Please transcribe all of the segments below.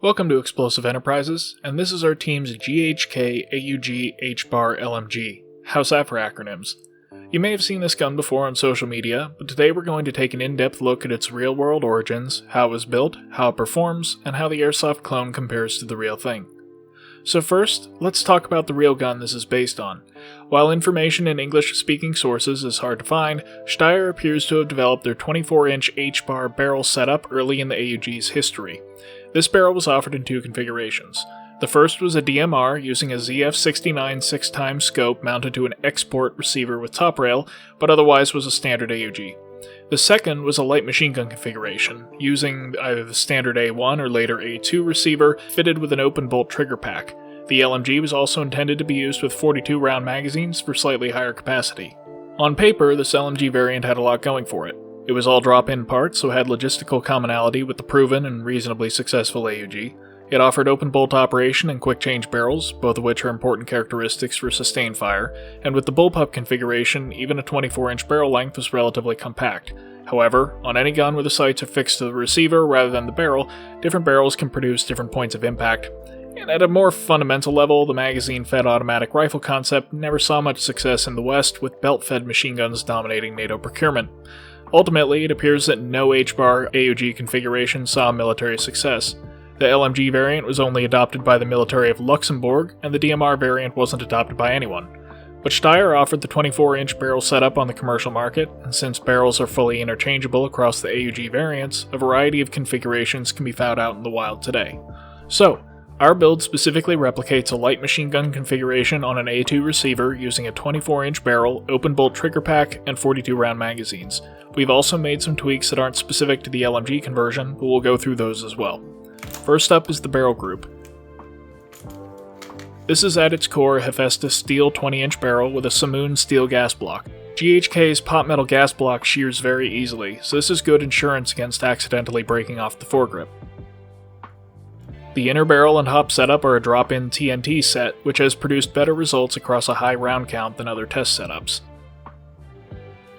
Welcome to Explosive Enterprises, and this is our team's GHK AUG HBAR LMG. How's that for acronyms? You may have seen this gun before on social media, but today we're going to take an in-depth look at its real-world origins, how it was built, how it performs, and how the Airsoft clone compares to the real thing. So first, let's talk about the real gun this is based on. While information in English-speaking sources is hard to find, Steyr appears to have developed their 24-inch HBAR barrel setup early in the AUG's history. This barrel was offered in two configurations. The first was a DMR using a ZF69 6x scope mounted to an export receiver with top rail, but otherwise was a standard AUG. The second was a light machine gun configuration, using either the standard A1 or later A2 receiver fitted with an open bolt trigger pack. The LMG was also intended to be used with 42-round magazines for slightly higher capacity. On paper, this LMG variant had a lot going for it. It was all drop-in parts, so had logistical commonality with the proven and reasonably successful AUG. It offered open bolt operation and quick change barrels, both of which are important characteristics for sustained fire, and with the bullpup configuration, even a 24-inch barrel length was relatively compact. However, on any gun where the sights are fixed to the receiver rather than the barrel, different barrels can produce different points of impact. And at a more fundamental level, the magazine-fed automatic rifle concept never saw much success in the West, with belt-fed machine guns dominating NATO procurement. Ultimately, it appears that no HBAR AUG configuration saw military success. The LMG variant was only adopted by the military of Luxembourg, and the DMR variant wasn't adopted by anyone. But Steyr offered the 24-inch barrel setup on the commercial market, and since barrels are fully interchangeable across the AUG variants, a variety of configurations can be found out in the wild today. So, our build specifically replicates a light machine gun configuration on an A2 receiver using a 24-inch barrel, open bolt trigger pack, and 42-round magazines. We've also made some tweaks that aren't specific to the LMG conversion, but we'll go through those as well. First up is the barrel group. This is at its core a Hephaestus steel 20-inch barrel with a Simoon steel gas block. GHK's pot metal gas block shears very easily, so this is good insurance against accidentally breaking off the foregrip. The inner barrel and hop setup are a drop-in TNT set, which has produced better results across a high round count than other test setups.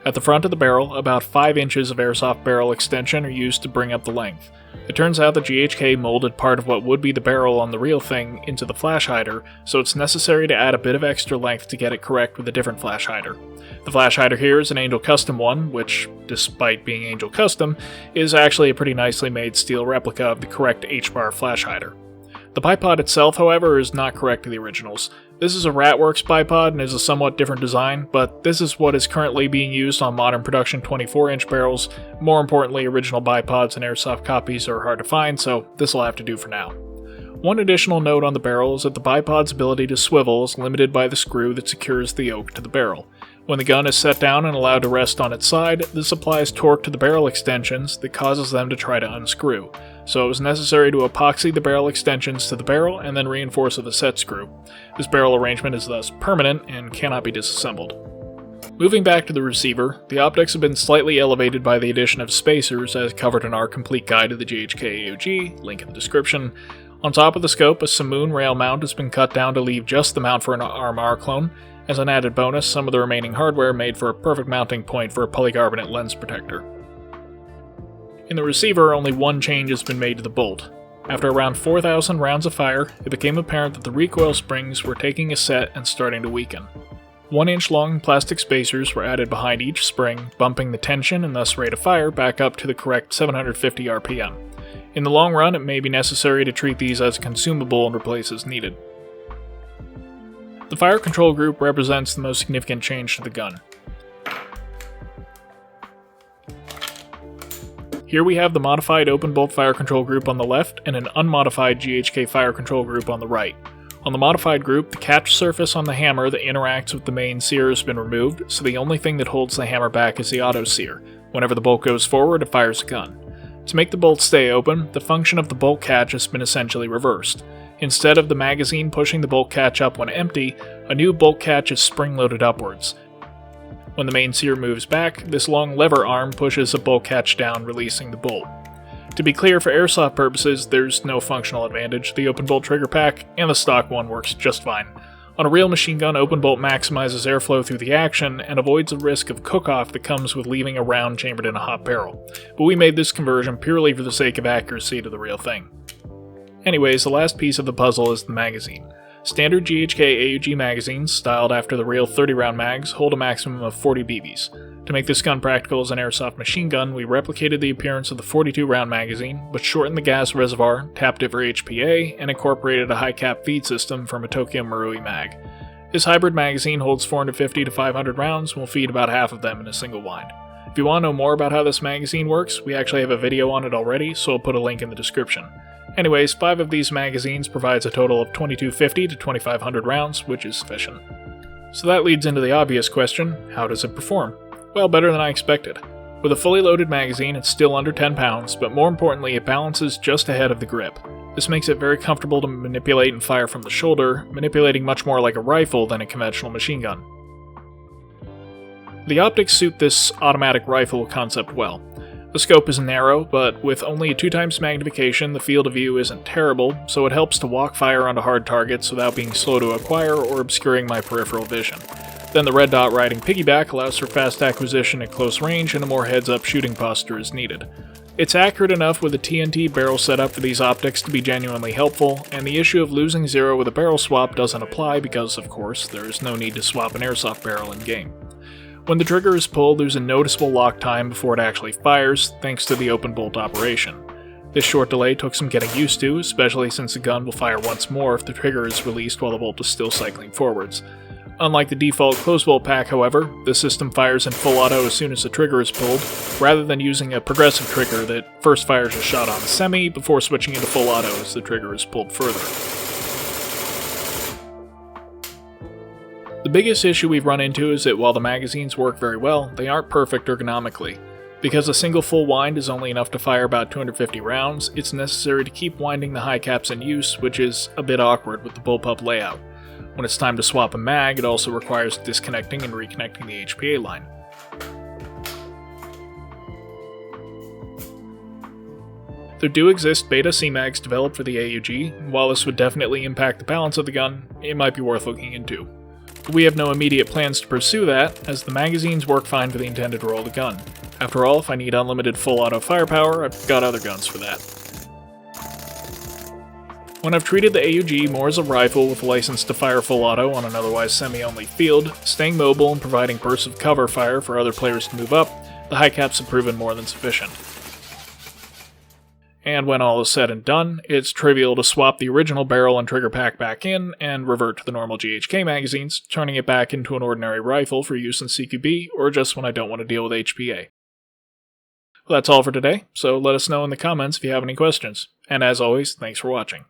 At the front of the barrel, about 5 inches of Airsoft barrel extension are used to bring up the length. It turns out that GHK molded part of what would be the barrel on the real thing into the flash hider, so it's necessary to add a bit of extra length to get it correct with a different flash hider. The flash hider here is an Angel Custom one, which, despite being Angel Custom, is actually a pretty nicely made steel replica of the correct HBAR flash hider. The bipod itself, however, is not correct to the originals. This is a Ratworks bipod and is a somewhat different design, but this is what is currently being used on modern production 24-inch barrels. More importantly, original bipods and Airsoft copies are hard to find, so this will have to do for now. One additional note on the barrel is that the bipod's ability to swivel is limited by the screw that secures the yoke to the barrel. When the gun is set down and allowed to rest on its side, this applies torque to the barrel extensions that causes them to try to unscrew. So it was necessary to epoxy the barrel extensions to the barrel and then reinforce with a set screw. This barrel arrangement is thus permanent and cannot be disassembled. Moving back to the receiver, the optics have been slightly elevated by the addition of spacers as covered in our complete guide to the GHK AUG, link in the description. On top of the scope, a Simoon rail mount has been cut down to leave just the mount for an RMR clone. As an added bonus, some of the remaining hardware made for a perfect mounting point for a polycarbonate lens protector. In the receiver, only one change has been made to the bolt. After around 4,000 rounds of fire, it became apparent that the recoil springs were taking a set and starting to weaken. 1-inch long plastic spacers were added behind each spring, bumping the tension and thus rate of fire back up to the correct 750 RPM. In the long run, it may be necessary to treat these as consumable and replace as needed. The fire control group represents the most significant change to the gun. Here we have the modified open bolt fire control group on the left and an unmodified GHK fire control group on the right. On the modified group, the catch surface on the hammer that interacts with the main sear has been removed, so the only thing that holds the hammer back is the auto sear. Whenever the bolt goes forward, it fires a gun. To make the bolt stay open, the function of the bolt catch has been essentially reversed. Instead of the magazine pushing the bolt catch up when empty, a new bolt catch is spring-loaded upwards. When the main sear moves back, this long lever arm pushes the bolt catch down, releasing the bolt. To be clear, for Airsoft purposes, there's no functional advantage. The open bolt trigger pack and the stock one works just fine. On a real machine gun, open bolt maximizes airflow through the action and avoids the risk of cook-off that comes with leaving a round chambered in a hot barrel. But we made this conversion purely for the sake of accuracy to the real thing. Anyways, the last piece of the puzzle is the magazine. Standard GHK AUG magazines, styled after the real 30-round mags, hold a maximum of 40 BBs. To make this gun practical as an airsoft machine gun, we replicated the appearance of the 42-round magazine, but shortened the gas reservoir, tapped it for HPA, and incorporated a high-cap feed system from a Tokyo Marui mag. This hybrid magazine holds 450 to 500 rounds and will feed about half of them in a single wind. If you want to know more about how this magazine works, we actually have a video on it already, so I'll put a link in the description. Anyways, 5 of these magazines provides a total of 2250 to 2500 rounds, which is sufficient. So that leads into the obvious question, how does it perform? Well, better than I expected. With a fully loaded magazine, it's still under 10 pounds, but more importantly, it balances just ahead of the grip. This makes it very comfortable to manipulate and fire from the shoulder, manipulating much more like a rifle than a conventional machine gun. The optics suit this automatic rifle concept well. The scope is narrow, but with only a 2x magnification, the field of view isn't terrible, so it helps to walk fire onto hard targets without being slow to acquire or obscuring my peripheral vision. Then the red dot riding piggyback allows for fast acquisition at close range and a more heads-up shooting posture is needed. It's accurate enough with a TNT barrel setup for these optics to be genuinely helpful, and the issue of losing zero with a barrel swap doesn't apply because, of course, there is no need to swap an airsoft barrel in-game. When the trigger is pulled, there's a noticeable lock time before it actually fires, thanks to the open bolt operation. This short delay took some getting used to, especially since the gun will fire once more if the trigger is released while the bolt is still cycling forwards. Unlike the default closed bolt pack, however, the system fires in full auto as soon as the trigger is pulled, rather than using a progressive trigger that first fires a shot on semi before switching into full auto as the trigger is pulled further. The biggest issue we've run into is that while the magazines work very well, they aren't perfect ergonomically. Because a single full wind is only enough to fire about 250 rounds, it's necessary to keep winding the high caps in use, which is a bit awkward with the bullpup layout. When it's time to swap a mag, it also requires disconnecting and reconnecting the HPA line. There do exist beta C-mags developed for the AUG, and while this would definitely impact the balance of the gun, it might be worth looking into. But we have no immediate plans to pursue that, as the magazines work fine for the intended role of the gun. After all, if I need unlimited full auto firepower, I've got other guns for that. When I've treated the AUG more as a rifle with a license to fire full auto on an otherwise semi-only field, staying mobile and providing bursts of cover fire for other players to move up, the high caps have proven more than sufficient. And when all is said and done, it's trivial to swap the original barrel and trigger pack back in and revert to the normal GHK magazines, turning it back into an ordinary rifle for use in CQB or just when I don't want to deal with HPA. Well, that's all for today, so let us know in the comments if you have any questions. And as always, thanks for watching.